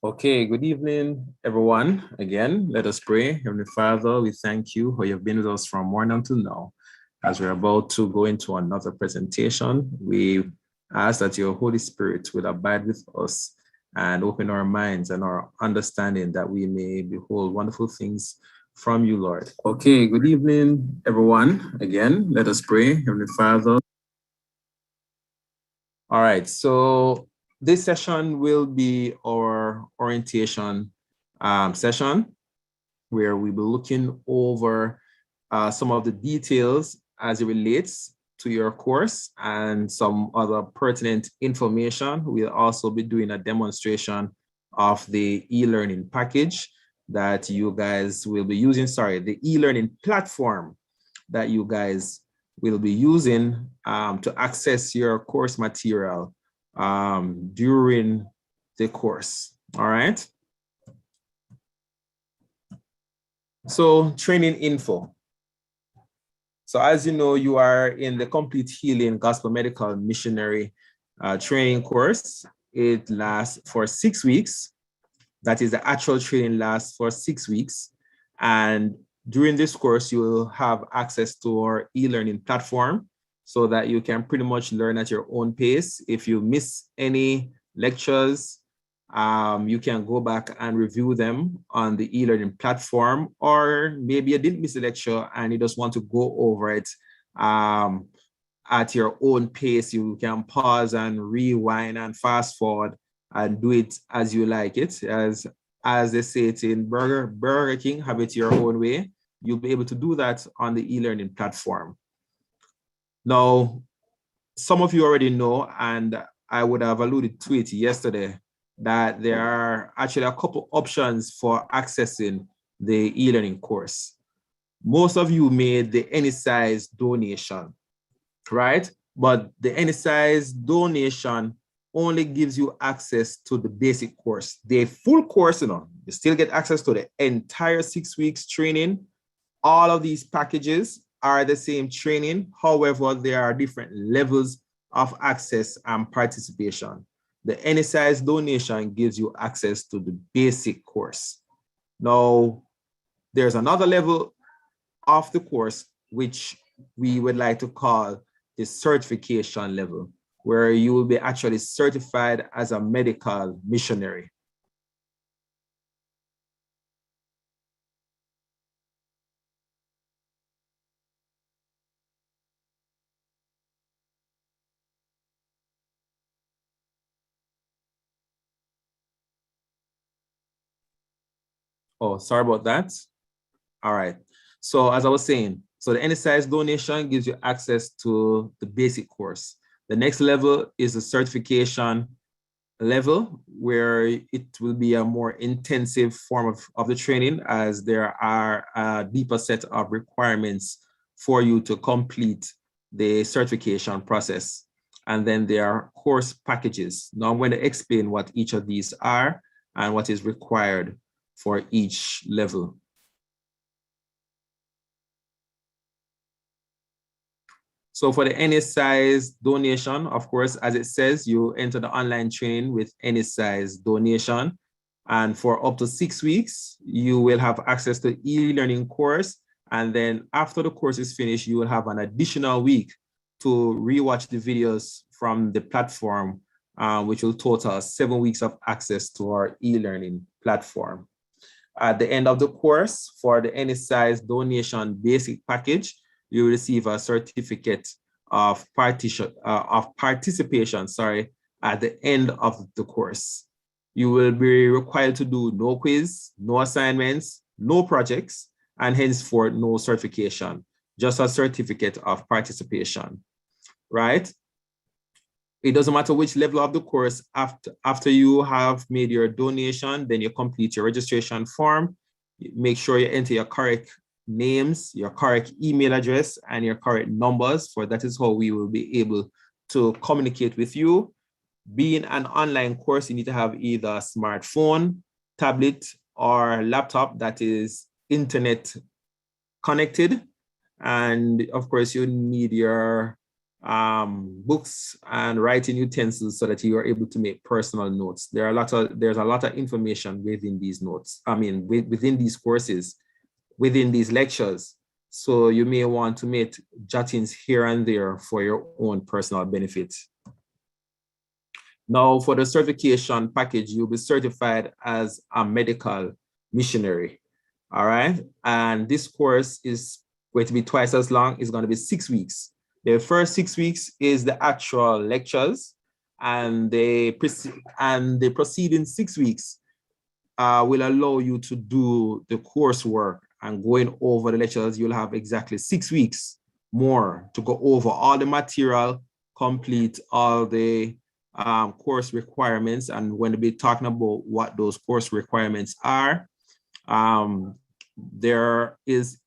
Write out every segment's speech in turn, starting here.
Okay, good evening, everyone. Again, let us pray. Heavenly Father, we thank you for you've been with us from morning until now. As we're about to go into another presentation, we ask that your Holy Spirit will abide with us and open our minds and our understanding that we may behold wonderful things from you, Lord. Okay, good evening, everyone. Again, let us pray. Heavenly Father. All right, so this session will be our orientation session where we will be looking over some of the details as it relates to your course and some other pertinent information. We'll also be doing a demonstration of the e-learning package that you guys will be using, the e-learning platform that you guys will be using to access your course material during the course, all right? So training info. So as you know, you are in the Complete Healing Gospel Medical Missionary training course. It lasts for 6 weeks. That is, the actual training lasts for 6 weeks. And during this course, you will have access to our e-learning platform so that you can pretty much learn at your own pace. If you miss any lectures, you can go back and review them on the e-learning platform, or maybe you didn't miss a lecture and you just want to go over it at your own pace. You can pause and rewind and fast forward and do it as you like it. As they say it in Burger King, have it your own way. You'll be able to do that on the e-learning platform. Now, some of you already know, and I would have alluded to it yesterday, that there are actually a couple options for accessing the e-learning course. Most of you made the any size donation, right? But the any size donation only gives you access to the basic course. The full course, you still get access to the entire 6 weeks training. All of these packages are the same training. However, there are different levels of access and participation. The any size donation gives you access to the basic course. Now, there's another level of the course which we would like to call the certification level, where you will be actually certified as a medical missionary. Oh, sorry about that. All right. So as I was saying, so the any size donation gives you access to the basic course. The next level is the certification level, where it will be a more intensive form of the training, as there are a deeper set of requirements for you to complete the certification process. And then there are course packages. Now I'm going to explain what each of these are and what is required for each level. So for the any size donation, of course, as it says, you enter the online training with any size donation. And for up to 6 weeks, you will have access to e-learning course. And then after the course is finished, you will have an additional week to rewatch the videos from the platform, which will total 7 weeks of access to our e-learning platform. At the end of the course, for the any size donation basic package, you will receive a certificate of participation, at the end of the course. You will be required to do no quiz, no assignments, no projects, and henceforth no certification, just a certificate of participation, right? It doesn't matter which level of the course. After you have made your donation, then you complete your registration form. Make sure you enter your correct names, your correct email address, and your correct numbers, for that is how we will be able to communicate with you. Being an online course, you need to have either a smartphone, tablet, or laptop that is internet connected. And of course, you need your books and writing utensils so that you are able to make personal notes. There's a lot of information within these notes. I mean, within these courses, within these lectures. So you may want to make jottings here and there for your own personal benefit. Now, for the certification package, you'll be certified as a medical missionary. All right. And this course is going to be twice as long. It's going to be 6 weeks. The first 6 weeks is the actual lectures, and the preceding 6 weeks will allow you to do the coursework, and going over the lectures, you'll have exactly 6 weeks more to go over all the material, complete all the course requirements. And when we'll be talking about what those course requirements are, there is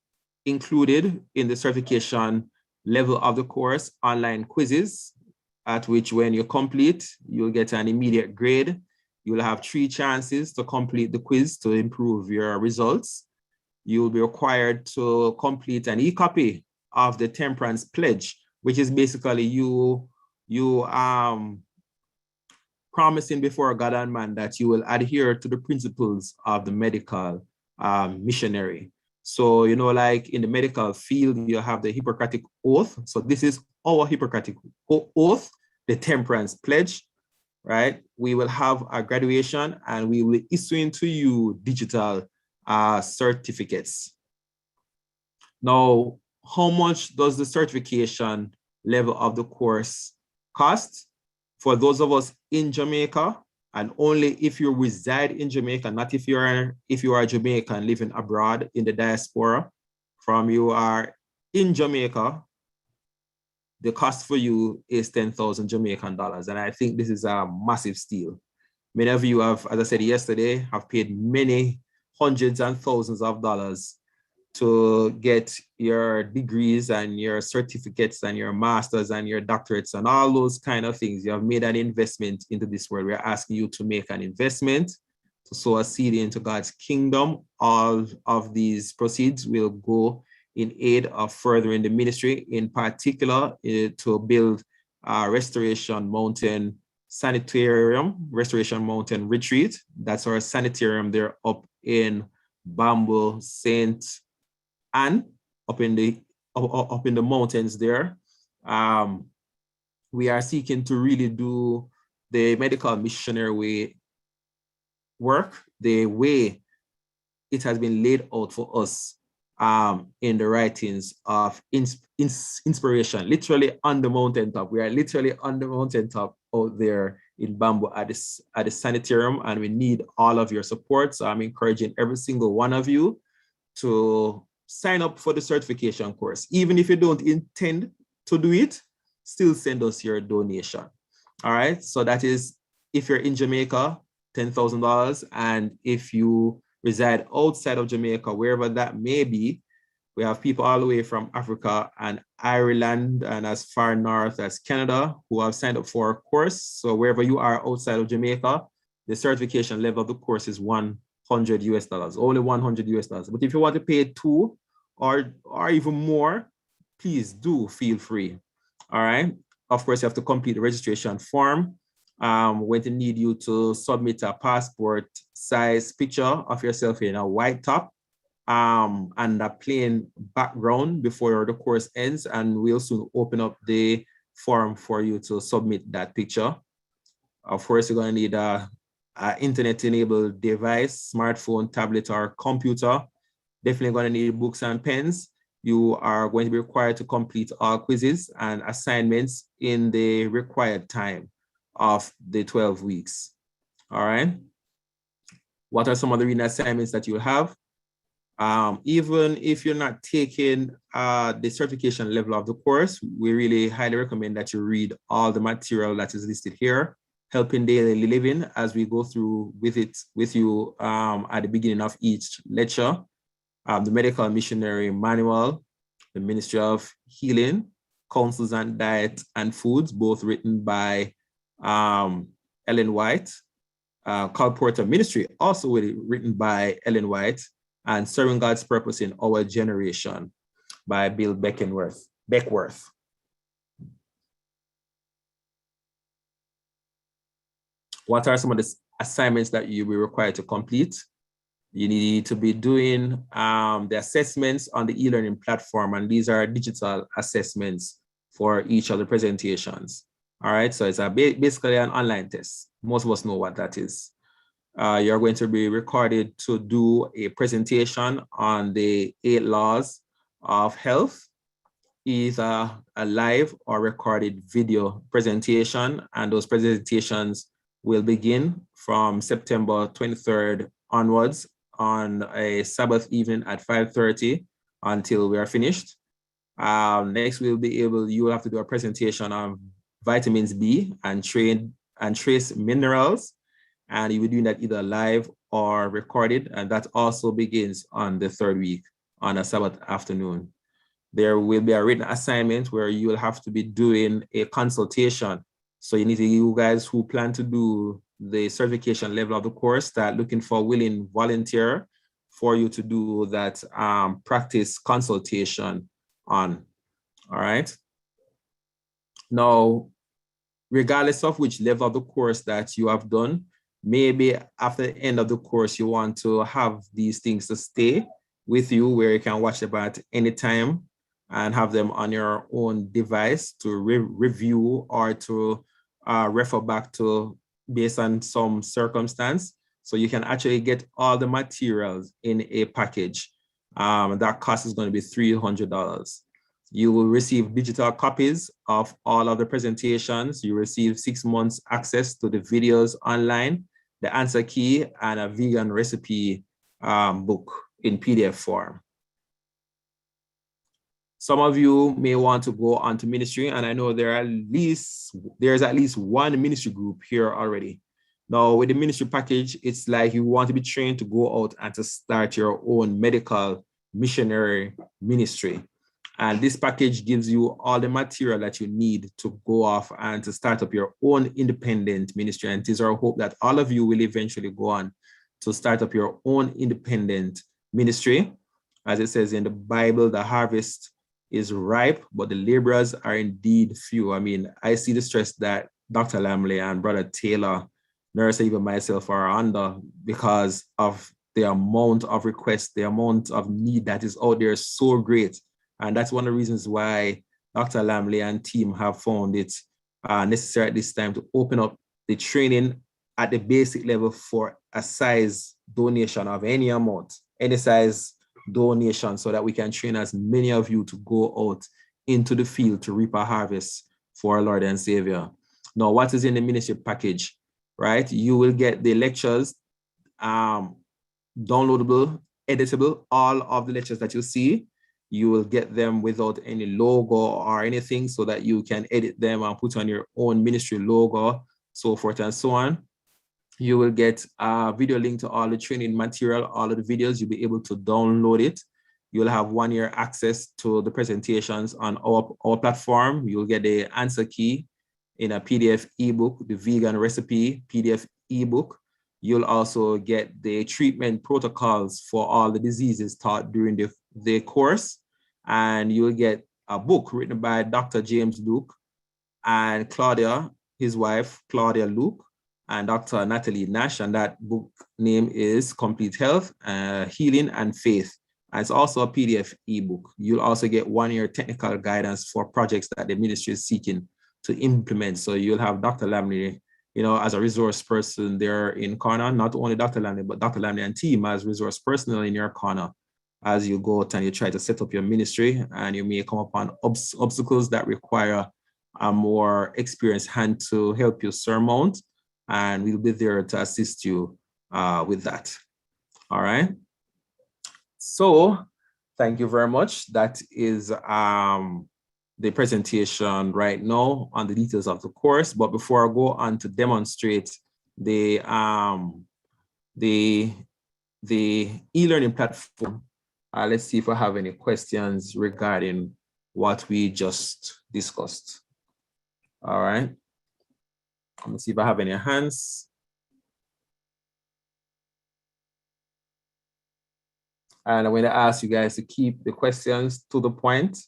included in the certification level of the course online quizzes, at which when you complete, you'll get an immediate grade. You'll have 3 chances to complete the quiz to improve your results. You'll be required to complete an e-copy of the Temperance Pledge, which is basically you promising before God and man that you will adhere to the principles of the medical missionary. So, you know, like in the medical field, you have the Hippocratic Oath. So this is our Hippocratic Oath, the Temperance Pledge, right? We will have a graduation and we will issue to you digital certificates. Now, how much does the certification level of the course cost? For those of us in Jamaica, and only if you reside in Jamaica, not if you are Jamaican living abroad in the diaspora, from you are in Jamaica, the cost for you is 10,000 Jamaican dollars. And I think this is a massive steal. Many of you have, as I said yesterday, have paid many hundreds and thousands of dollars to get your degrees and your certificates and your masters and your doctorates and all those kind of things. You have made an investment into this world. We're asking you to make an investment to sow a seed into God's kingdom. All of these proceeds will go in aid of furthering the ministry, in particular to build Restoration Mountain Sanitarium, Restoration Mountain Retreat. That's our sanitarium there up in Bamboo, St. Anne, up in the mountains there. We are seeking to really do the medical missionary work the way it has been laid out for us in the writings of inspiration, literally on the mountaintop. We are literally on the mountaintop out there in Bamboo at the sanitarium, and we need all of your support. So I'm encouraging every single one of you to sign up for the certification course. Even if you don't intend to do it, still send us your donation. All right, so that is if you're in Jamaica, $10,000, and if you reside outside of Jamaica, wherever that may be, we have people all the way from Africa and Ireland and as far north as Canada who have signed up for our course. So wherever you are outside of Jamaica, the certification level of the course is $100 US, only $100 US. But if you want to pay $2 or even more, please do feel free. All right. Of course, you have to complete the registration form. Going to need you to submit a passport size picture of yourself in a white top and a plain background before the course ends, and we'll soon open up the form for you to submit that picture. Of course, you're going to need a internet-enabled device, smartphone, tablet, or computer. Definitely going to need books and pens. You are going to be required to complete all quizzes and assignments in the required time of the 12 weeks. All right. What are some of the reading assignments that you have? Even if you're not taking the certification level of the course, we really highly recommend that you read all the material that is listed here, Helping Daily Living, as we go through with you at the beginning of each lecture. The Medical Missionary Manual, the Ministry of Healing, Counsels on Diet and Foods, both written by Ellen White. Call Porter Ministry, also written by Ellen White, and Serving God's Purpose in Our Generation by Bill Beckworth. What are some of the assignments that you will be required to complete? You need to be doing the assessments on the e-learning platform, and these are digital assessments for each of the presentations. All right, so it's basically an online test. Most of us know what that is. You're going to be recorded to do a presentation on the 8 laws of health, either a live or recorded video presentation, and those presentations will begin from September 23rd onwards on a Sabbath evening at 5:30 until we are finished. Next, you will have to do a presentation on vitamins B and trace minerals, and you will be doing that either live or recorded, and that also begins on the 3rd week on a Sabbath afternoon. There will be a written assignment where you will have to be doing a consultation. So you guys who plan to do the certification level of the course, start looking for willing volunteer for you to do that practice consultation on. All right. Now, regardless of which level of the course that you have done, maybe after the end of the course, you want to have these things to stay with you where you can watch them at any time and have them on your own device to review or to refer back to based on some circumstance. So you can actually get all the materials in a package. That cost is going to be $300. You will receive digital copies of all of the presentations. You receive 6 months access to the videos online, the answer key, and a vegan recipe book in PDF form. Some of you may want to go on to ministry, and I know there's at least one ministry group here already. Now, with the ministry package, it's like you want to be trained to go out and to start your own medical missionary ministry. And this package gives you all the material that you need to go off and to start up your own independent ministry. And it is our hope that all of you will eventually go on to start up your own independent ministry. As it says in the Bible, the harvest is ripe, but the laborers are indeed few. I mean, I see the stress that Dr. Lamley and Brother Taylor, nurse, even myself are under because of the amount of requests, the amount of need that is out there is so great. And that's one of the reasons why Dr. Lamley and team have found it necessary at this time to open up the training at the basic level for a size donation of any amount, any size donation, so that we can train as many of you to go out into the field to reap a harvest for our Lord and Savior. Now, what is in the ministry package, right? You will get the lectures, downloadable, editable, all of the lectures that you see. You will get them without any logo or anything so that you can edit them and put on your own ministry logo, so forth and so on. You will get a video link to all the training material, all of the videos. You'll be able to download it. You'll have 1 year access to the presentations on our platform. You'll get the answer key in a PDF ebook, the vegan recipe PDF ebook. You'll also get the treatment protocols for all the diseases taught during the course. And you'll get a book written by Dr. James Luke and Claudia, his wife, Claudia Luke, and Dr. Natalie Nash, and that book name is Complete Health, Healing and Faith. And it's also a PDF ebook. You'll also get 1 year technical guidance for projects that the ministry is seeking to implement. So you'll have Dr. Lamley, as a resource person there in corner, not only Dr. Lamley, but Dr. Lamley and team as resource personnel in your corner as you go out and you try to set up your ministry, and you may come upon obstacles that require a more experienced hand to help you surmount. And we'll be there to assist you with that. All right. So thank you very much. That is the presentation right now on the details of the course. But before I go on to demonstrate the e-learning platform, let's see if I have any questions regarding what we just discussed. All right. Let me see if I have any hands. And I'm going to ask you guys to keep the questions to the point.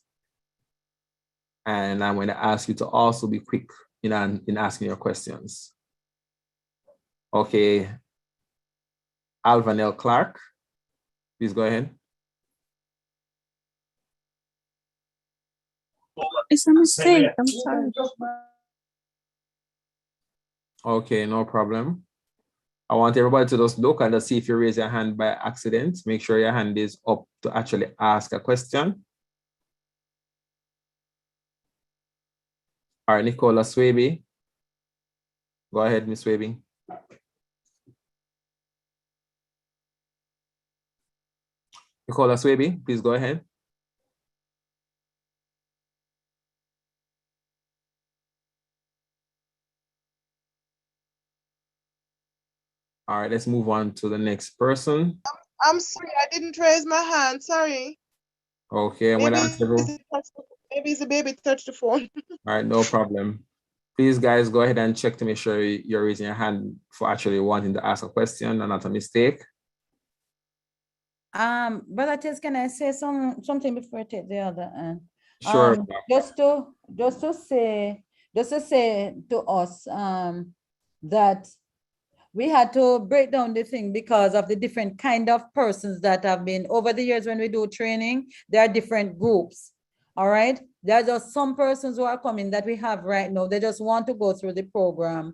And I'm going to ask you to also be quick in asking your questions. Okay. Alvanel Clark, please go ahead. It's a mistake. I'm sorry. Okay, no problem. I want everybody to just look and just see if you raise your hand by accident. Make sure your hand is up to actually ask a question. All right, Nicola Swaby. Go ahead, Ms. Swaby. Nicola Swaby, please go ahead. All right, let's move on to the next person. I'm sorry, I didn't raise my hand. Sorry. Okay, I'm maybe gonna ask everyone. Maybe it's the baby touched the phone. All right, no problem. Please, guys, go ahead and check to make sure you're raising your hand for actually wanting to ask a question and not a mistake. Brother Tess, can I say something before I take the other? Sure. Just to say to us that we had to break down the thing because of the different kind of persons that have been over the years. When we do training, there are different groups. All right. There are just some persons who are coming that we have right now. They just want to go through the program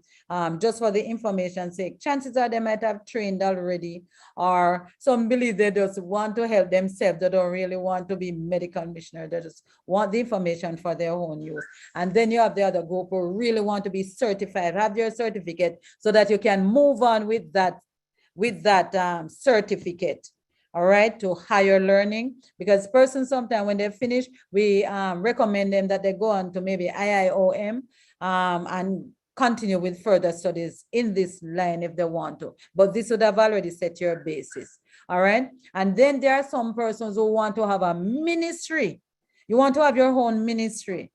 just for the information's sake. Chances are they might have trained already, or some believe they just want to help themselves. They don't really want to be medical missionary. They just want the information for their own use. And then you have the other group who really want to be certified, have your certificate so that you can move on with that certificate. All right, to higher learning, because persons sometimes when they finish, we recommend them that they go on to maybe IIOM and continue with further studies in this line if they want to, but this would have already set your basis. All right, and then there are some persons who want to have a ministry. You want to have your own ministry.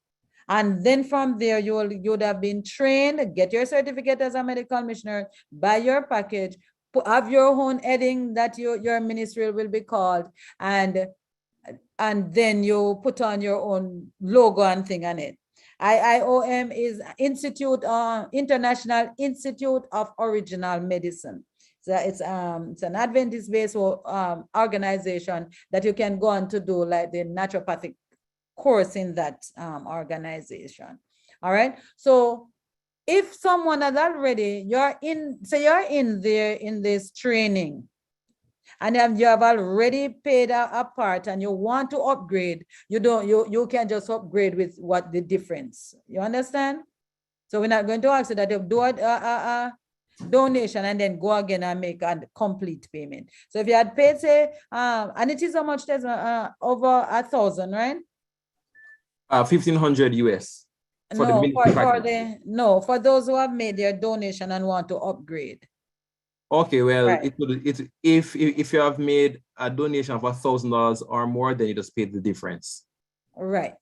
And then from there, you would have been trained, get your certificate as a medical missionary, buy your package, have your own heading that your ministry will be called, and then you put on your own logo and thing on it. IIOM is International Institute of Original Medicine. So it's an Adventist-based organization that you can go on to do like the naturopathic course in that organization. All right. So if someone has already, you're in there in this training, and you have already paid a part and you want to upgrade, you can just upgrade with what the difference. You understand? So we're not going to ask you that you do a donation and then go again and make a complete payment. So if you had paid, say, and it is how much? There's over 1,000, right? 1,500 US. For for those who have made their donation and want to upgrade. Okay, well, right. If you have made a donation of $1,000 or more, then you just pay the difference. Right.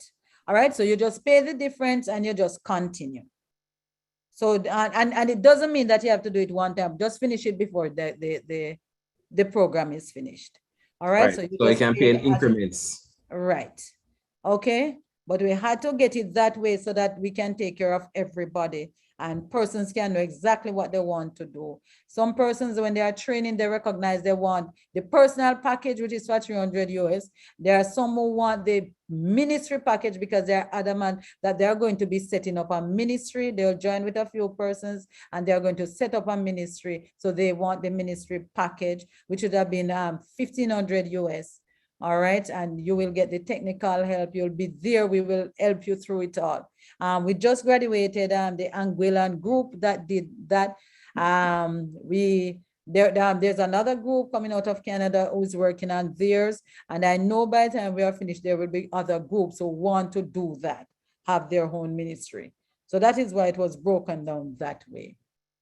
All right. So you just pay the difference and you just continue. So and it doesn't mean that you have to do it one time. Just finish it before the program is finished. All right. So you can pay in increments. Right. Okay. But we had to get it that way so that we can take care of everybody and persons can know exactly what they want to do. Some persons, when they are training, they recognize they want the personal package, which is for 300 US. There are some who want the ministry package because they're adamant that they're going to be setting up a ministry. They'll join with a few persons and they're going to set up a ministry. So they want the ministry package, which would have been 1,500 US. All right, and you will get the technical help. You'll be there. We will help you through it all. We just graduated the Anguillan group that did that. There's another group coming out of Canada who's working on theirs. And I know by the time we are finished, there will be other groups who want to do that, have their own ministry. So that is why it was broken down that way.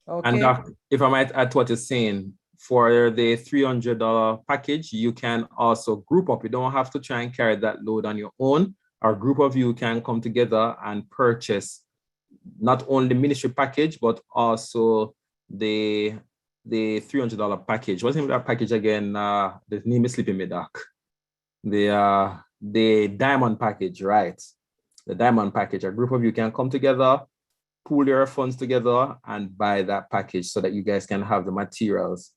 Okay. And if I might add to what you're saying, for the $300 package, you can also group up. You don't have to try and carry that load on your own. Our group of you can come together and purchase not only the ministry package, but also the $300 package. What's the name of that package again? The name is slipping me, Doc. The diamond package, right? The diamond package. A group of you can come together pool your funds together and buy that package so that you guys can have the materials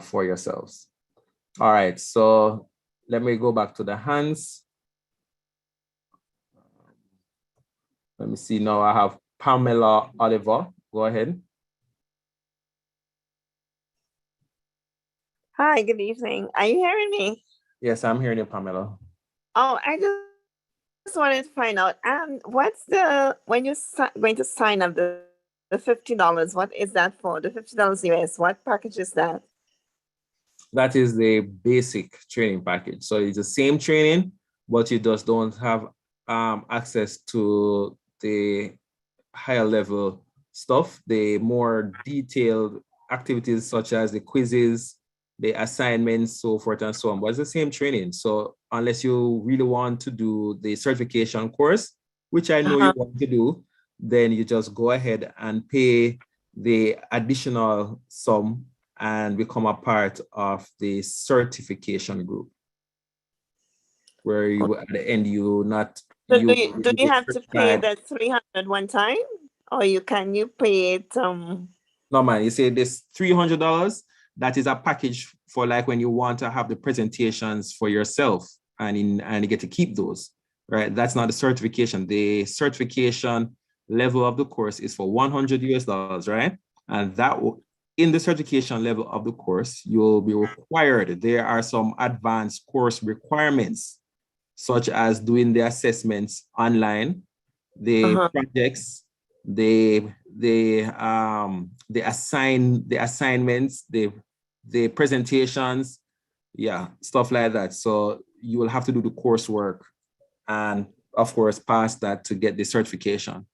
for yourselves. All right, so let me go back to the hands. Let me see now, I have Pamela Oliver, go ahead. Hi, good evening. Are you hearing me? Yes, I'm hearing you, Pamela. Oh, I just wanted to find out, what's when you're going to sign up the $50, what is that for? The $50 US, what package is that? That is the basic training package. So it's the same training, but you just don't have access to the higher level stuff, the more detailed activities such as the quizzes, the assignments, so forth and so on. But it's the same training. So unless you really want to do the certification course, which I know you want to do, then you just go ahead and pay the additional sum and become a part of the certification group, where you at the end you not So you do you have to pay that 300 one time, or can you pay it? No, man, you say this $300, that is a package for like when you want to have the presentations for yourself and you get to keep those, right? That's not the certification. The certification level of the course is for $100 US, right? And that in the certification level of the course, you'll be required. There are some advanced course requirements, such as doing the assessments online, the projects, the assignments, the presentations, yeah, stuff like that. So you will have to do the coursework and of course pass that to get the certification.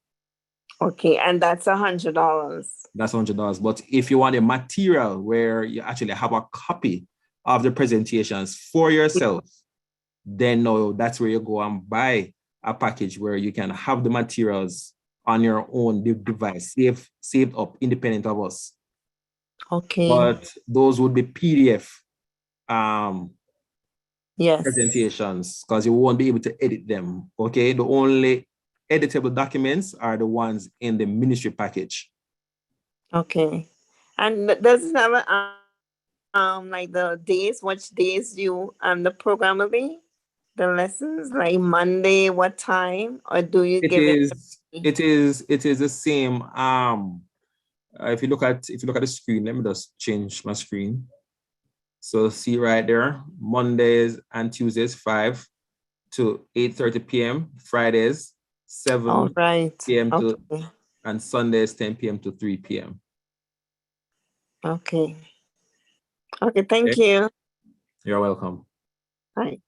Okay, and that's $100. That's $100. But if you want a material where you actually have a copy of the presentations for yourself, then no, that's where you go and buy a package where you can have the materials on your own device, saved up, independent of us. Okay. But those would be PDF yes. presentations, because you won't be able to edit them. Okay, the only editable documents are the ones in the ministry package. Okay, and does it have like the days, which days you the program will be? The lessons, like Monday, what time, or do you give it? It is the same. If you look at the screen, let me just change my screen. So see right there, Mondays and Tuesdays 5 to 8:30 p.m. Fridays 7 p.m. to and Sundays 10 p.m. to 3 p.m. Okay. Okay, thank you. You're welcome. Bye.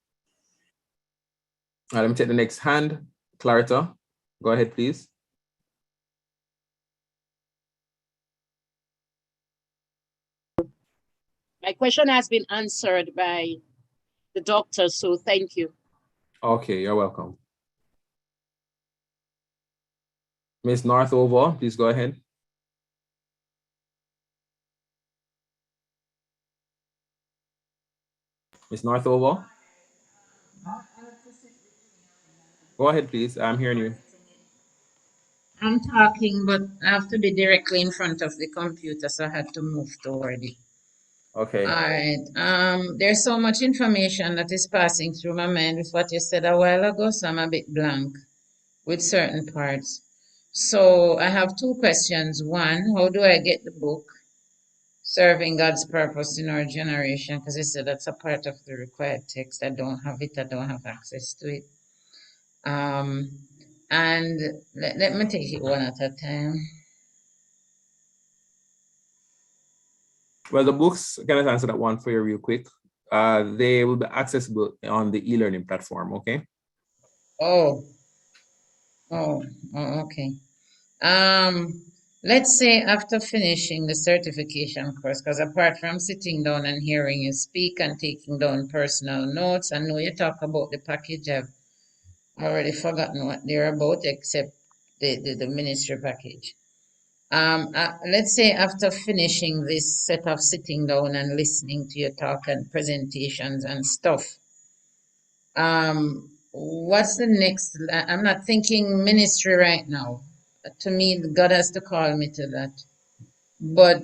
All right, let me take the next hand. Clarita, go ahead, please. My question has been answered by the doctor, so thank you. Okay, you're welcome. Ms. Northover, please go ahead. Ms. Northover? Go ahead, please. I'm hearing you. I'm talking, but I have to be directly in front of the computer, so I had to move toward it. Okay. All right. There's so much information that is passing through my mind with what you said a while ago, so I'm a bit blank with certain parts. So I have two questions. One, how do I get the book, Serving God's Purpose in Our Generation? Because you said that's a part of the required text. I don't have it. I don't have access to it. And let me take it one at a time. Well, the books, can I answer that one for you real quick? They will be accessible on the e-learning platform, okay? Oh, okay. Let's say after finishing the certification course, because apart from sitting down and hearing you speak and taking down personal notes, I know you talk about the package. I've already forgotten what they're about, except the ministry package. Let's say after finishing this set of sitting down and listening to your talk and presentations and stuff, what's the next? I'm not thinking ministry right now. to me, God has to call me to that. But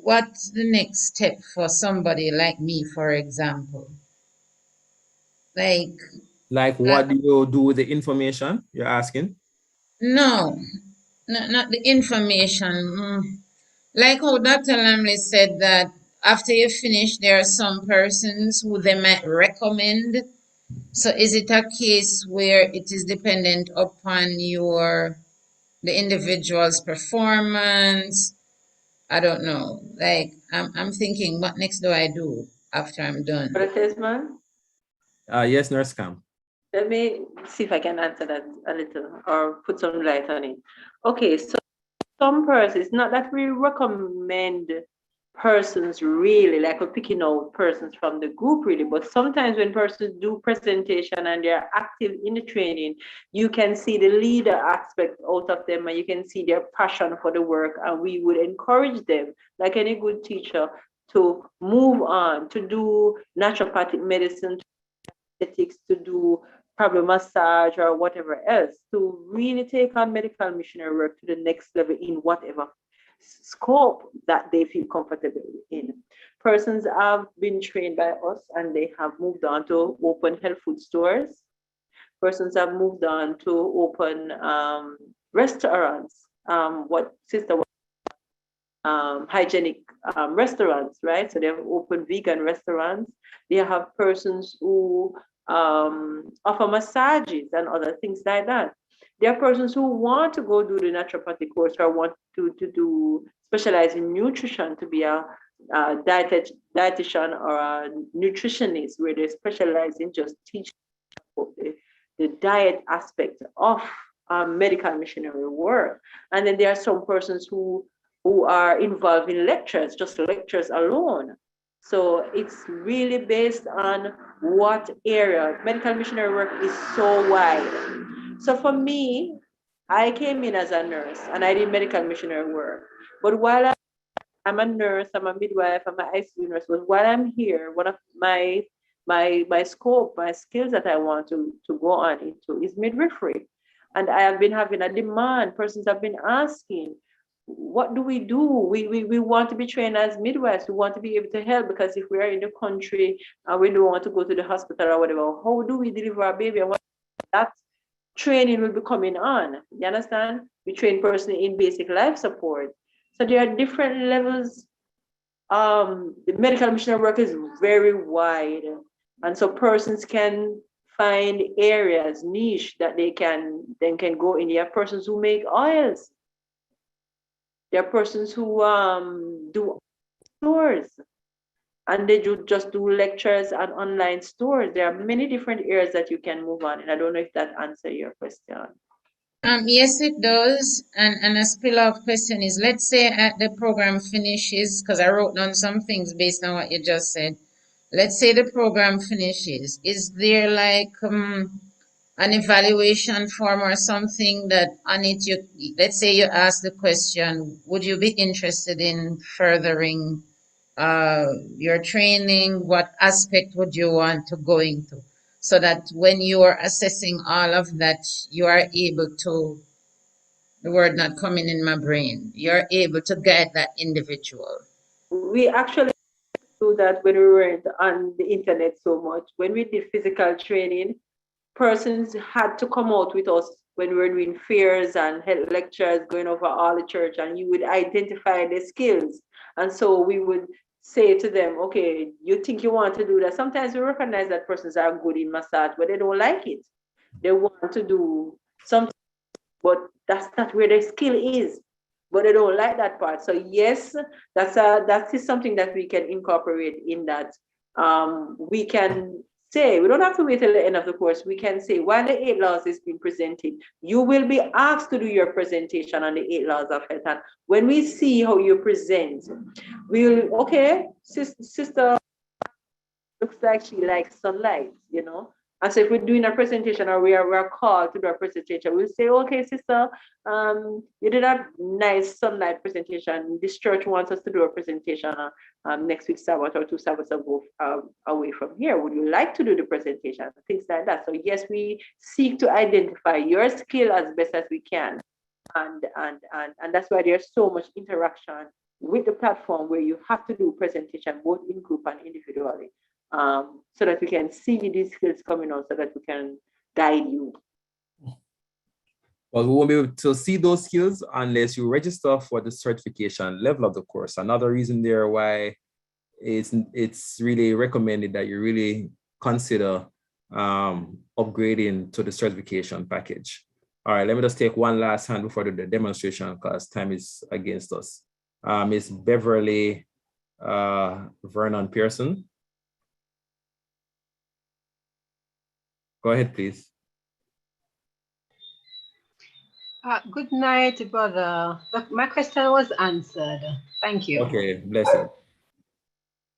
what's the next step for somebody like me, for example? Like, What do you do with the information you're asking? no, not the information. Like how Dr. Lamley said that after you finish, there are some persons who they might recommend. So is it a case where it is dependent upon the individual's performance? I don't know. Like I'm thinking, what next do I do after I'm done? Brother Tesmond, Yes, Nurse Cam. let me see if I can answer that a little or put some light on it. Okay, so some persons, it's not that we recommend persons really, like we're picking out persons from the group really, but sometimes when persons do presentation and they're active in the training, you can see the leader aspect out of them and you can see their passion for the work, and we would encourage them, like any good teacher, to move on, to do naturopathic medicine, to do probably massage or whatever else, to really take on medical missionary work to the next level in whatever scope that they feel comfortable in. Persons have been trained by us and they have moved on to open health food stores. Persons have moved on to open restaurants, what sister hygienic restaurants, right? So they have open vegan restaurants. They have persons who offer massages and other things like that. There are persons who want to go do the naturopathic course or want to do specialize in nutrition, to be a dietitian or a nutritionist, where they specialize in just teaching the diet aspect of medical missionary work. And then there are some persons who are involved in lectures, just lectures alone. So it's really based on what area. Medical missionary work is so wide. So for me, I came in as a nurse and I did medical missionary work. But while I'm a nurse, I'm a midwife, I'm an ICU nurse, but while I'm here, one of my scope, my skills that I want to go on into is midwifery. And I have been having a demand. Persons have been asking, what do? We want to be trained as midwives. We want to be able to help, because if we are in the country and we don't want to go to the hospital or whatever, how do we deliver our baby? And what that training will be coming on. You understand? We train person in basic life support. So there are different levels. The medical missionary work is very wide. And so persons can find areas, niche that they can go in. There are persons who make oils. There are persons who do stores, and they just do lectures and online stores. There are many different areas that you can move on. And I don't know if that answers your question. Yes, it does. And a spill-off question is, let's say the program finishes, because I wrote down some things based on what you just said. Let's say the program finishes. Is there like an evaluation form or something that on it let's say you ask the question, would you be interested in furthering your training? What aspect would you want to go into? So that when you are assessing all of that, you are able to, the word not coming in my brain, you're able to guide that individual. We actually do that when we weren't on the internet so much. When we did physical training, persons had to come out with us when we were doing fairs and health lectures, going over all the church, and you would identify the skills. And so we would say to them, okay, you think you want to do that? Sometimes we recognize that persons are good in massage, but they don't like it. They want to do something, but that's not where their skill is. But they don't like that part. So yes, that is something that we can incorporate in that. We can say, we don't have to wait till the end of the course. We can say, while the 8 laws is being presented, you will be asked to do your presentation on the 8 laws of health. And when we see how you present, we'll, okay, sister looks like she likes sunlight, you know. And so if we're doing a presentation or we're called to do a presentation, we'll say, okay, sister, you did a nice sunlight presentation. This church wants us to do a presentation next week, Sabbath or 2 Sabbaths ago, away from here. Would you like to do the presentation? Things like that. So yes, we seek to identify your skill as best as we can. and that's why there's so much interaction with the platform where you have to do presentation both in group and individually, so that we can see these skills coming out so that we can guide you. Well, we won't be able to see those skills unless you register for the certification level of the course. Another reason there why it's really recommended that you really consider upgrading to the certification package. All right, let me just take one last hand before the demonstration because time is against us. Miss Beverly Vernon Pearson. Go ahead, please. Good night, brother. My question was answered. Thank you. Okay, bless you. All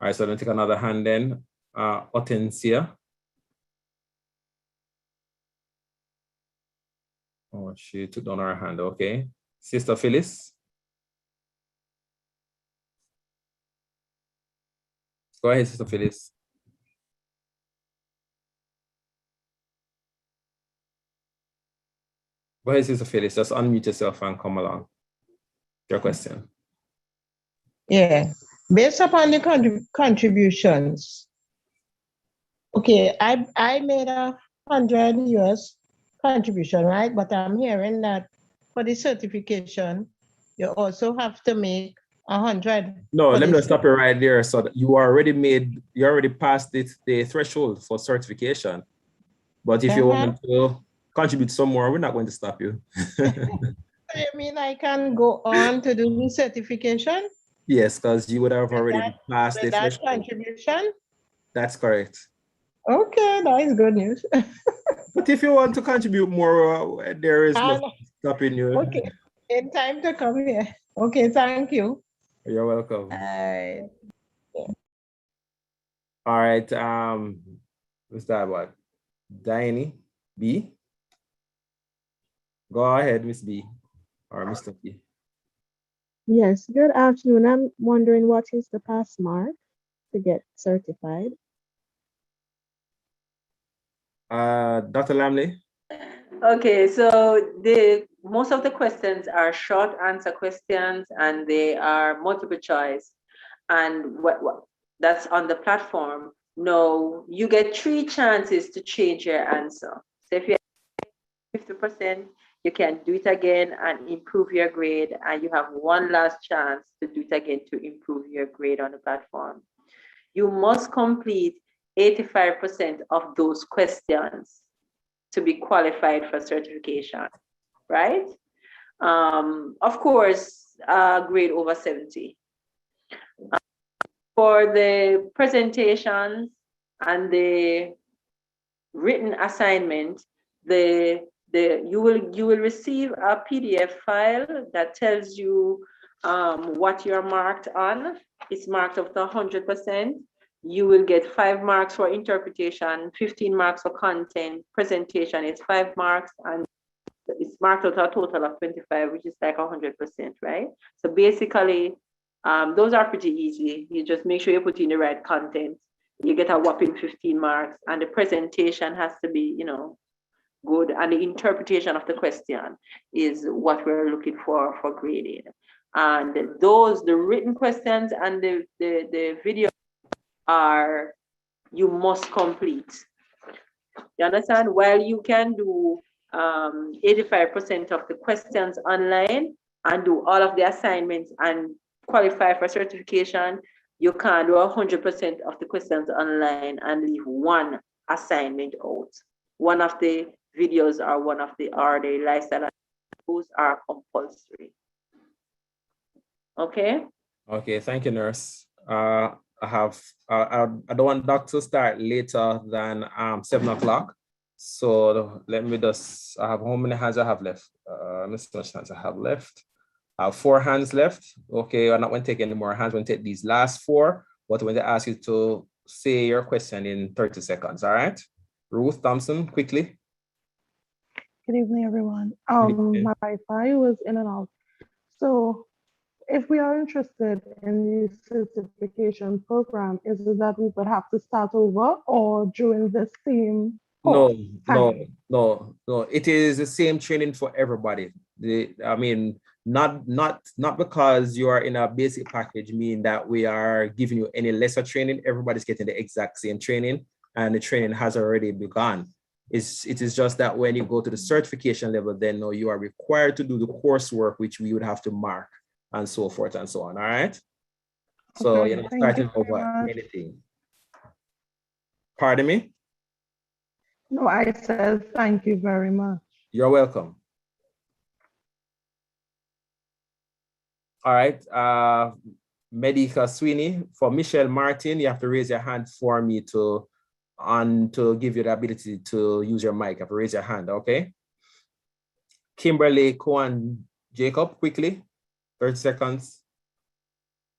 right, so I'm gonna take another hand then. Hortensia. Oh, she took down her hand, okay. Sister Phyllis. Go ahead, Sister Phyllis. Go ahead, Sister Phyllis, just unmute yourself and come along. Your question. Yeah, based upon the contributions. Okay, I made $100 US contribution, right? But I'm hearing that for the certification, you also have to make 100. No, let me just stop you right there. So that you already passed the threshold for certification. But if you want to contribute some more, we're not going to stop you. You mean I can go on to do the certification? Yes, because you would have already passed the that threshold. contribution? That's correct. Okay, that is good news. But if you want to contribute more, there is nothing stopping you. Okay, in time to come here. Okay, thank you. You're welcome. All right. All right. What's that what? Diane B. Go ahead, Miss B or Mr. B. Yes, good afternoon. I'm wondering what is the pass mark to get certified? Dr. Lamley. Okay, so most of the questions are short answer questions and they are multiple choice. And what that's on the platform. No, you get 3 chances to change your answer. So if you have 50%, you can do it again and improve your grade. And you have one last chance to do it again to improve your grade on the platform. You must complete 85% of those questions to be qualified for certification, right? Of course, grade over 70. For the presentations and the written assignment, you will receive a PDF file that tells you what you're marked on. It's marked up to 100%. You will get 5 marks for interpretation, 15 marks for content. Presentation is 5 marks, and it's marked out a total of 25, which is like 100%, right? So basically, those are pretty easy. You just make sure you put in the right content. You get a whopping 15 marks, and the presentation has to be, good. And the interpretation of the question is what we're looking for grading. And the written questions and the video you must complete. You understand? While you can do 85% of the questions online and do all of the assignments and qualify for certification, you can't do 100% of the questions online and leave one assignment out. One of the videos or one of the lifestyle, those are compulsory. Okay? Okay, thank you, nurse. I don't want doctor to start later than 7 o'clock. So let me just, I have how many hands I have left? Let me see how much hands I have left. I have 4 hands left. Okay, I'm not going to take any more hands. I'm going to take these last 4, but I'm going to ask you to say your question in 30 seconds, all right? Ruth Thompson, quickly. Good evening, everyone. My Wi-Fi was in and out. So if we are interested in the certification program, is it that we would have to start over or during the same No, fine. no. It is the same training for everybody. I mean, not because you are in a basic package, mean that we are giving you any lesser training. Everybody's getting the exact same training, and the training has already begun. It is just that when you go to the certification level, then no, you are required to do the coursework, which we would have to mark and so forth and so on. All right. So Okay, you're not thank you starting very over much. anything. Pardon me? No, I said thank you very much. You're welcome. All right. Medica Sweeney, for Michelle Martin, you have to raise your hand for me to give you the ability to use your mic. You have to raise your hand, okay? Kimberly Cohen Jacob, quickly, 30 seconds.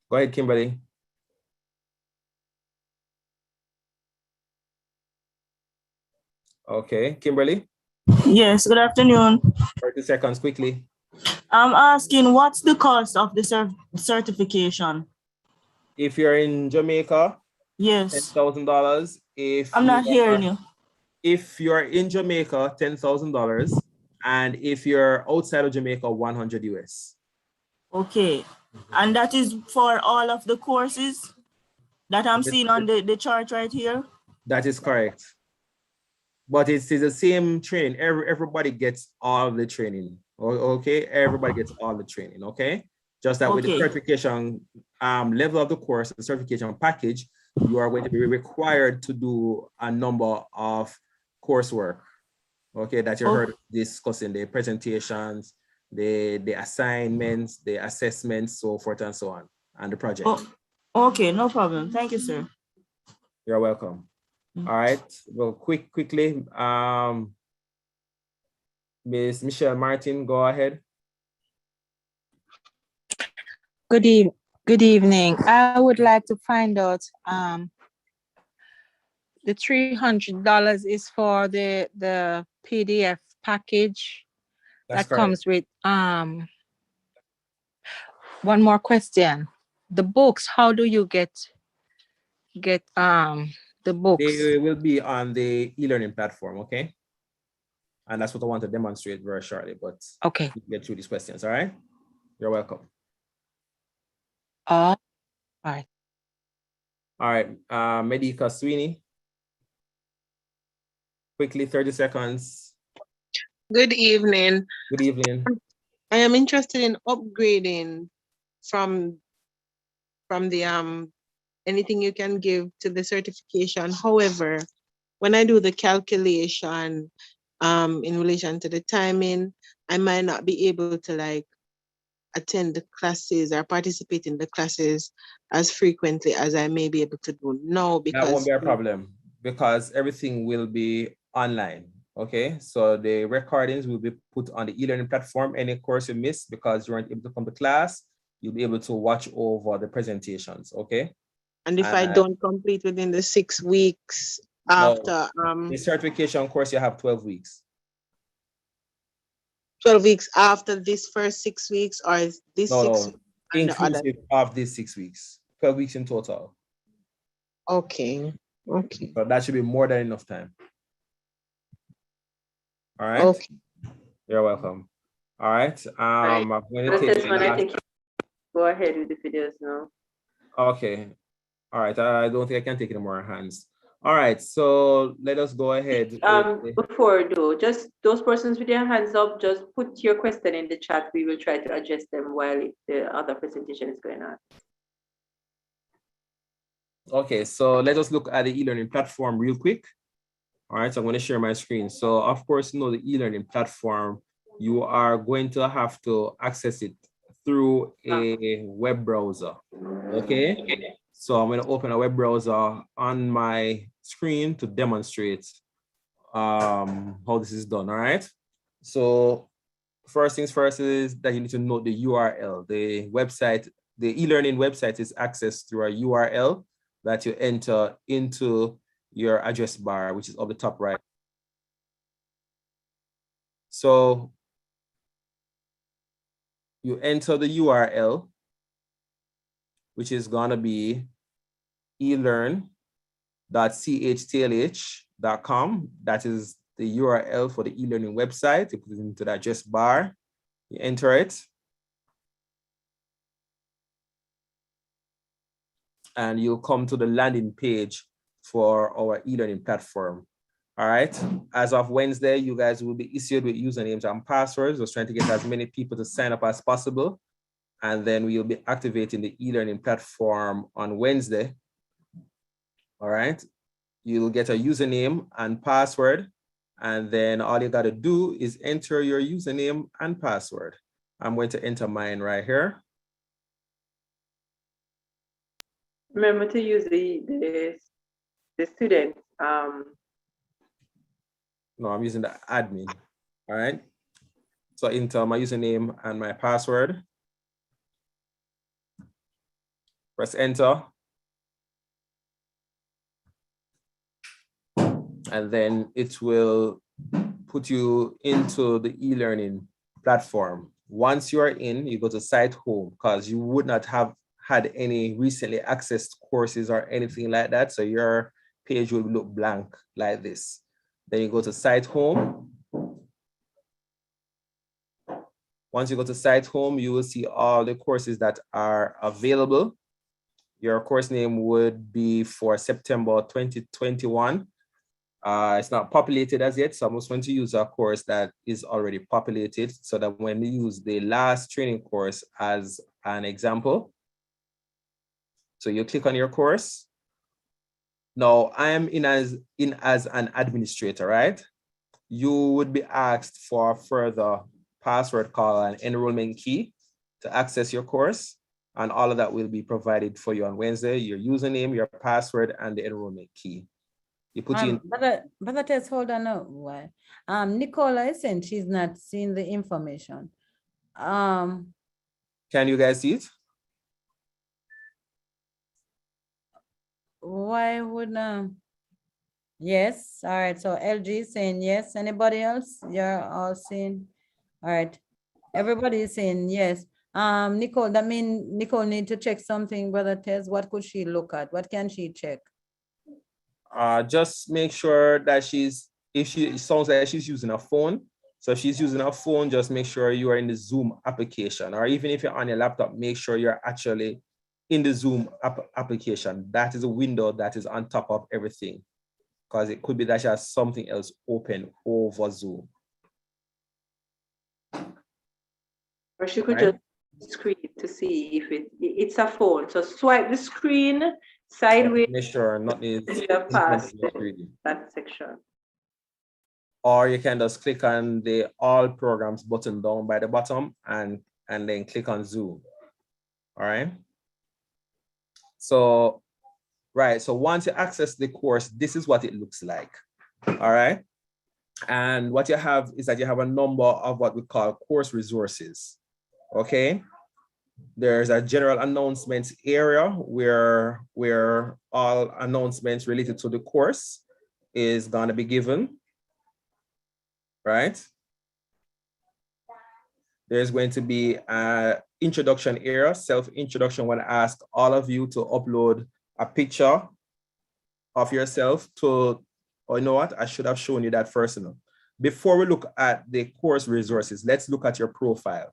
Go ahead, Kimberly. Okay, Kimberly. Yes, good afternoon. 30 seconds, quickly. I'm asking, what's the cost of the certification? If you're in Jamaica, yes, $10,000. If I'm not hearing you. If you're in Jamaica, $10,000, and if you're outside of Jamaica, 100 US. Okay, and that is for all of the courses that I'm seeing on the chart right here? That is correct. But it's the same training. Everybody gets all the training. Okay, everybody gets all the training. Okay, just that with the certification level of the course, the certification package, you are going to be required to do a number of coursework. Okay, that you heard discussing, the presentations, the assignments, the assessments, so forth and so on, and the project. Okay, no problem. Thank you, sir. You're welcome. All right. Well, quickly, Ms. Michelle Martin, go ahead. Good evening. I would like to find out the $300 is for the PDF package that comes with one more question. The books, how do you get the books? They will be on the e-learning platform, okay? And that's what I want to demonstrate very shortly, but okay, we get through these questions, all right? You're welcome. All right. All right, Medica Sweeney. Quickly, 30 seconds. Good evening. Good evening. I am interested in upgrading from the anything you can give to the certification. However, when I do the calculation in relation to the timing, I might not be able to like attend the classes or participate in the classes as frequently as I may be able to do now, because that won't be a problem because everything will be online. Okay, so the recordings will be put on the e-learning platform. Any course you miss because you weren't able to come to class, you'll be able to watch over the presentations. Okay. And if I don't complete within the 6 weeks after the certification course, you have 12 weeks. 12 weeks after this first 6 weeks, or is this 6 weeks inclusive of these 6 weeks, 12 weeks in total. Okay. Okay. So that should be more than enough time. All right. Okay. You're welcome. All right. I'm going to take I think go ahead with the videos now. Okay. All right. I don't think I can take any more hands. All right, so let us go ahead. Before though, just those persons with their hands up, just put your question in the chat. We will try to address them while the other presentation is going on. Okay, so let us look at the e-learning platform real quick. All right, so I'm going to share my screen. So of course, the e-learning platform, you are going to have to access it through a web browser. Okay. So I'm going to open a web browser on my screen to demonstrate how this is done. All right. So first things first is that you need to note the URL. The website, the e-learning website is accessed through a URL that you enter into your address bar, which is up the top right. So you enter the URL, which is going to be eLearn.com. eLearning.chtlh.com. That is the URL for the eLearning website. You put it into the address bar, you enter it. And you'll come to the landing page for our eLearning platform. All right. As of Wednesday, you guys will be issued with usernames and passwords. We're trying to get as many people to sign up as possible. And then we'll be activating the eLearning platform on Wednesday. All right. You'll get a username and password. And then all you got to do is enter your username and password. I'm going to enter mine right here. Remember to use the student. No, I'm using the admin. All right. So enter my username and my password. Press enter. And then it will put you into the eLearning platform. Once you are in, you go to site home because you would not have had any recently accessed courses or anything like that. So your page will look blank like this. Then you go to site home. Once you go to site home, you will see all the courses that are available. Your course name would be for September 2021. It's not populated as yet, so I'm just going to use a course that is already populated so that when we use the last training course as an example. So you click on your course. Now I am in as an administrator, right? You would be asked for a further password call and enrollment key to access your course. And all of that will be provided for you on Wednesday, your username, your password, and the enrollment key. You put in. But Tess, hold on now. Why? Nicola is saying she's not seeing the information. Can you guys see it? Why would yes, all right. So LG is saying yes. Anybody else? You're all saying, all right. Everybody is saying yes. Nicole, that means Nicole need to check something, Brother Tess. What could she look at? What can she check? Just make sure that it sounds like she's using a phone. So if she's using a phone, just make sure you are in the Zoom application, or even if you're on your laptop, make sure you're actually in the Zoom application. That is a window that is on top of everything, because it could be that she has something else open over Zoom. Or she could just screen to see if it's a phone. So swipe the screen sideways. Make sure not past that section. Or you can just click on the All Programs button down by the bottom and then click on Zoom. All right. So, right. So once you access the course, this is what it looks like. All right. And what you have is that you have a number of what we call course resources. Okay. There's a general announcements area where all announcements related to the course is going to be given. Right? There's going to be an introduction area, self-introduction, when I ask all of you to upload a picture of yourself to, or you know what, I should have shown you that first. Before we look at the course resources, let's look at your profile.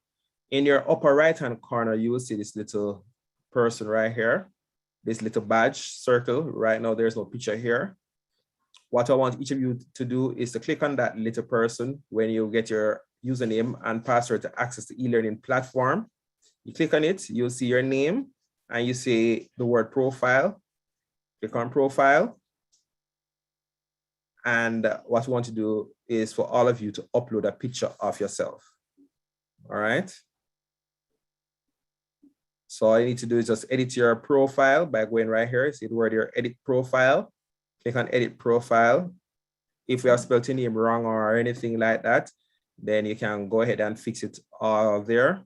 In your upper right-hand corner, you will see this little person right here, this little badge circle. Right now, there's no picture here. What I want each of you to do is to click on that little person when you get your username and password to access the eLearning platform. You click on it, you'll see your name, and you see the word profile. Click on profile. And what we want to do is for all of you to upload a picture of yourself. All right. So all you need to do is just edit your profile by going right here. See the word your edit profile. Click on edit profile. If you have spelled your name wrong or anything like that, then you can go ahead and fix it all there.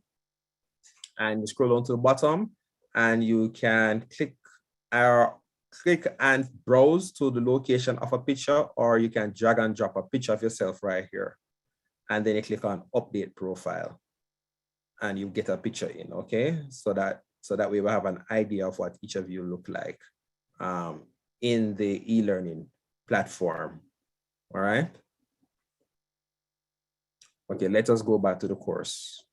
And you scroll down to the bottom and you can click and browse to the location of a picture, or you can drag and drop a picture of yourself right here. And then you click on update profile and you get a picture in, okay? So that way we have an idea of what each of you look like in the e-learning platform. All right. Okay, let us go back to the course.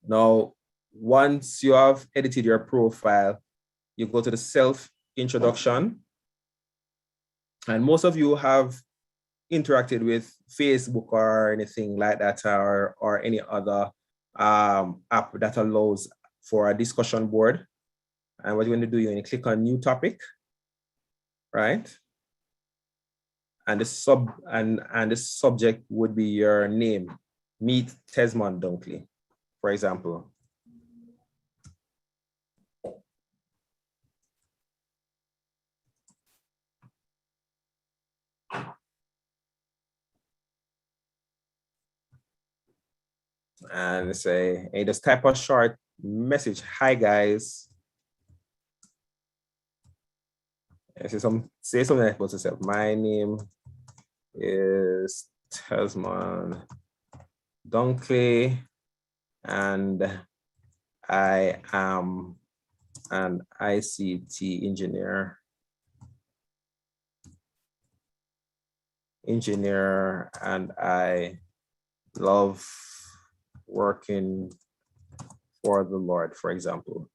Now, once you have edited your profile, you go to the self-introduction. And most of you have interacted with Facebook or anything like that, or any other app that allows for a discussion board. And what you're going to do, you're going to click on new topic, right? And the subject would be your name. Meet Tesmond Dunkley, for example. And say, hey, just type a short message. Hi guys. Say something like about yourself. My name is Tesmond Dunkley, and I am an ICT engineer, and I love working for the Lord, for example.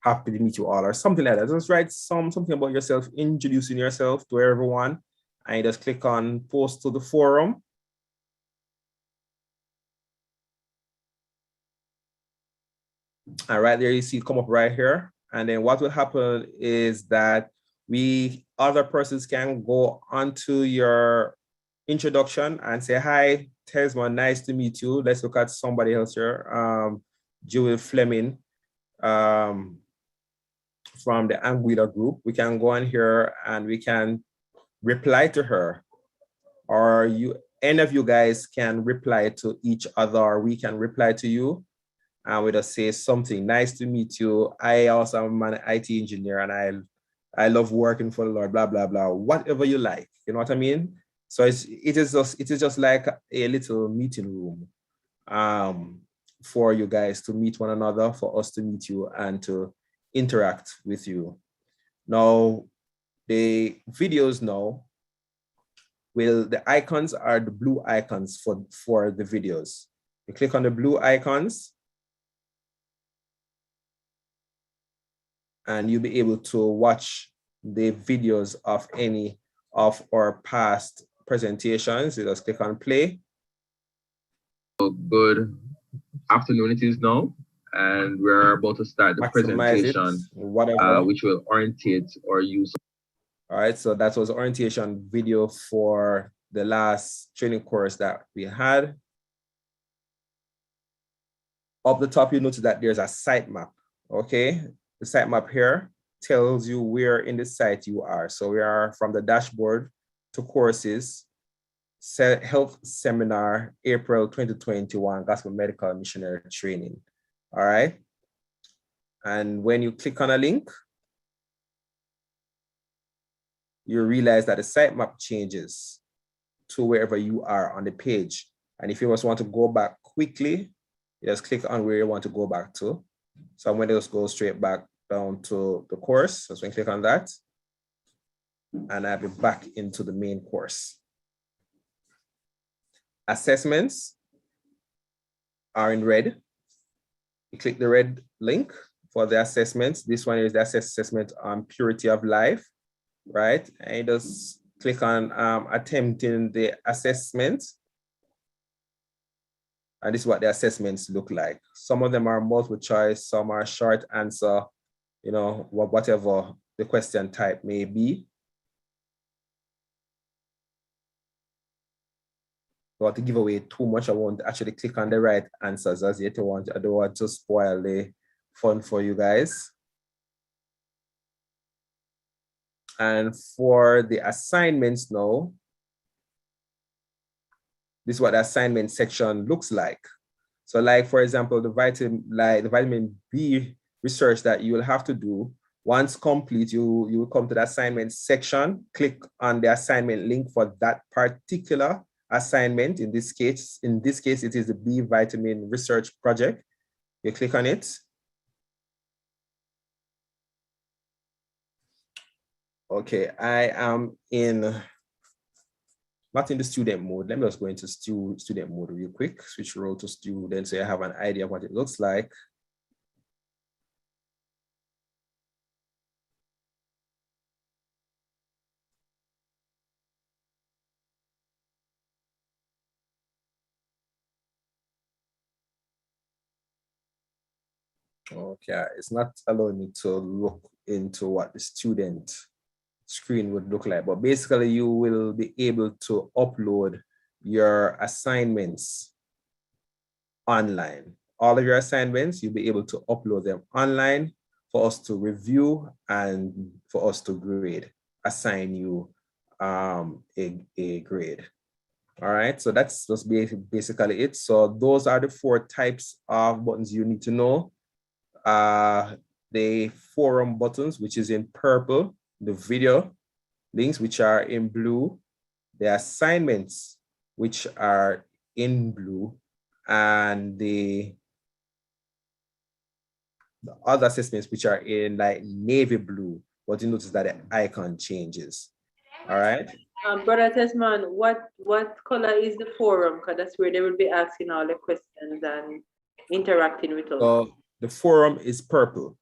Happy to meet you all, or something like that. Just write something about yourself, introducing yourself to everyone, and you just click on post to the forum. And right there, you see it come up right here. And then what will happen is that other persons can go onto your introduction and say, hi, Tesmond, nice to meet you. Let's look at somebody else here. Jewel Fleming from the Anguilla group. We can go on here and we can reply to her, or any of you guys can reply to each other, or we can reply to you. And we just say something, nice to meet you. I also am an IT engineer and I love working for the Lord, blah, blah, blah, whatever you like, you know what I mean? So it is just like a little meeting room for you guys to meet one another, for us to meet you and to interact with you. Now, the videos now, the icons are the blue icons for the videos. You click on the blue icons and you'll be able to watch the videos of any of our past presentations. You just click on play. Good afternoon, it is now, and we're about to start the presentation, which will orientate our use. All right, so that was orientation video for the last training course that we had. Up the top, you notice that there's a sitemap, okay? The sitemap here tells you where in the site you are. So we are from the dashboard to courses, health seminar, April 2021, Gospel Medical Missionary Training. All right. And when you click on a link, you realize that the sitemap changes to wherever you are on the page. And if you just want to go back quickly, you just click on where you want to go back to. So I'm going to just go straight back down to the course. So I'm going to click on that. And I'll be back into the main course. Assessments are in red. You click the red link for the assessments. This one is the assessment on purity of life, right? And you just click on attempting the assessment. And this is what the assessments look like. Some of them are multiple choice, some are short answer, you know, whatever the question type may be. I want to give away too much. I won't actually click on the right answers as yet. I don't want to spoil the fun for you guys. And for the assignments now, this is what the assignment section looks like. So like, for example, the vitamin B research that you will have to do, once complete, you will come to the assignment section, click on the assignment link for that particular assignment. In this case, it is the B vitamin research project. You click on it. Okay, I am not in the student mode. Let me just go into student mode real quick. Switch role to student so I have an idea of what it looks like. Okay, it's not allowing me to look into what the student screen would look like, but basically you will be able to upload your assignments online. All of your assignments, you'll be able to upload them online for us to review and for us to grade, assign you a grade. All right, so that's just basically it. So those are the 4 types of buttons you need to know. The forum buttons, which is in purple, the video links, which are in blue, the assignments, which are in blue, and the other assessments, which are in like navy blue, but you notice that the icon changes. All right. Brother Tesmond, what color is the forum? Because that's where they will be asking all the questions and interacting with us. So the forum is purple,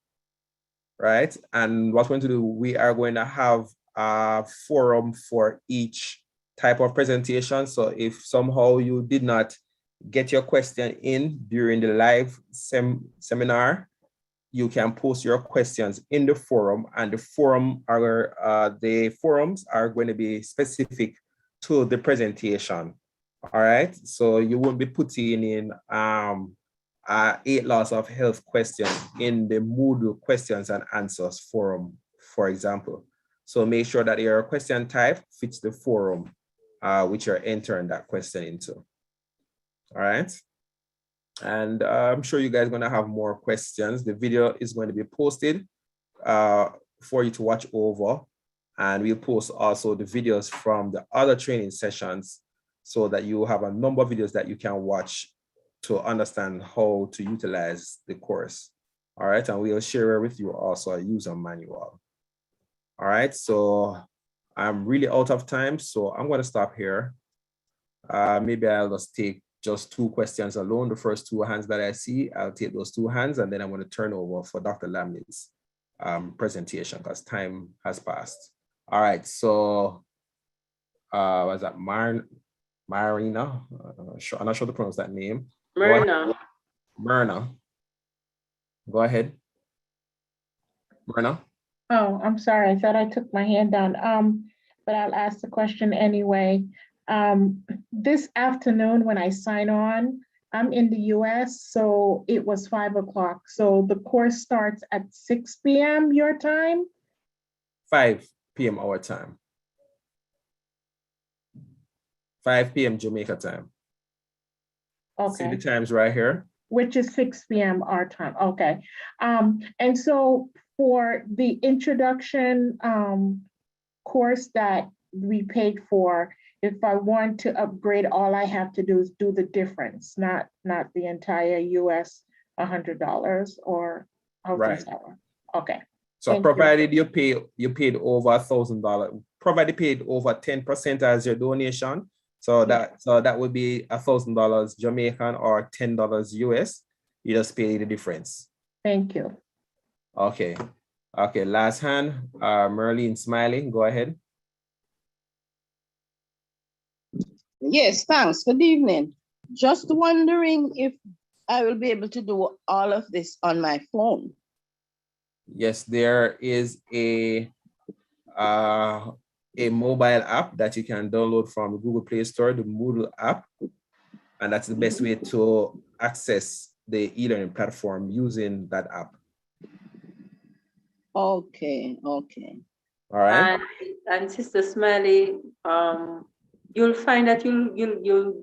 right? And what we're going to do, we are going to have a forum for each type of presentation. So if somehow you did not get your question in during the live seminar, you can post your questions in the forum, and the forums are going to be specific to the presentation. All right, so you won't be putting in 8 laws of health questions in the Moodle questions and answers forum, for example. So make sure that your question type fits the forum which you're entering that question into. All right. And I'm sure you guys are going to have more questions. The video is going to be posted for you to watch over. And we'll post also the videos from the other training sessions so that you have a number of videos that you can watch to understand how to utilize the course. All right. And we'll share with you also a user manual. All right. So I'm really out of time. So I'm going to stop here. Maybe I'll just take just 2 questions alone. The first 2 hands that I see, I'll take those 2 hands, and then I'm going to turn over for Dr. Lamley's presentation because time has passed. All right, so was that Marina? I'm not sure to pronounce that name. Myrna. Go ahead. Myrna. Oh, I'm sorry. I thought I took my hand down. But I'll ask the question anyway. This afternoon when I sign on, I'm in the US, so it was 5 o'clock. So the course starts at 6 p.m. your time? 5 p.m. our time. 5 p.m. Jamaica time. Okay. See the times right here? Which is 6 p.m. our time. Okay. And so for the introduction course that we paid for, if I want to upgrade, all I have to do is do the difference, not the entire US $100 or right. Okay. So provided you paid over $1,000, provided paid over 10% as your donation. So that would be $1,000 Jamaican or $10 US. You just pay the difference. Thank you. Okay. Okay, last hand, Merlene Smiling, go ahead. Yes, thanks. Good evening. Just wondering if I will be able to do all of this on my phone. Yes, there is a mobile app that you can download from the Google Play Store, the Moodle app. And that's the best way to access the e-learning platform using that app. Okay, okay. All right. And Sister Smiley, you'll find that you'll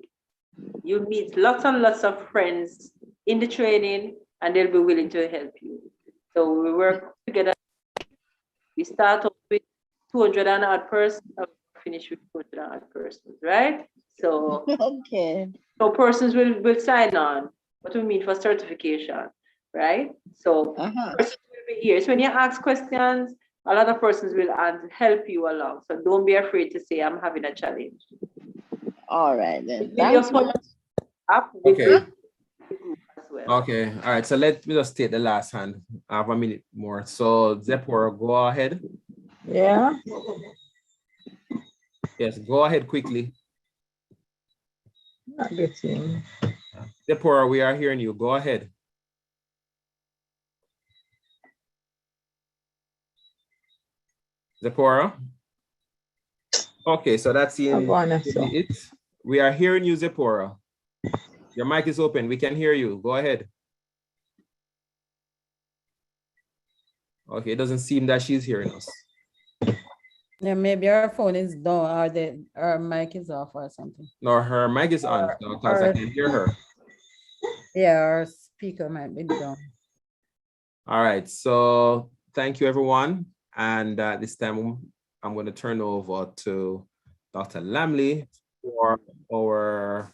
meet lots and lots of friends in the training, and they'll be willing to help you. So we work together. We start off with 200 and odd persons, and finish with 200 and odd persons, right? So, Okay. so persons will sign on. What we mean for certification, right? So persons will be here. So when you ask questions, a lot of persons will help you along. So don't be afraid to say, I'm having a challenge. All right then. When you Thanks follow much. up Okay. with the group as well. Okay. All right. So let me just take the last hand. I have a minute more. So Zipporah, go ahead. Yeah. Yes, go ahead quickly. Not getting. Zipporah, we are hearing you. Go ahead. Zipporah. Okay, so that's it. We are hearing you, Zipporah. Your mic is open. We can hear you. Go ahead. Okay, it doesn't seem that she's hearing us. Yeah, maybe our phone is down or our mic is off or something. No, her mic is on because I can hear her. Yeah, our speaker might be down. All right, so thank you, everyone. And this time I'm going to turn over to Dr. Lamley for our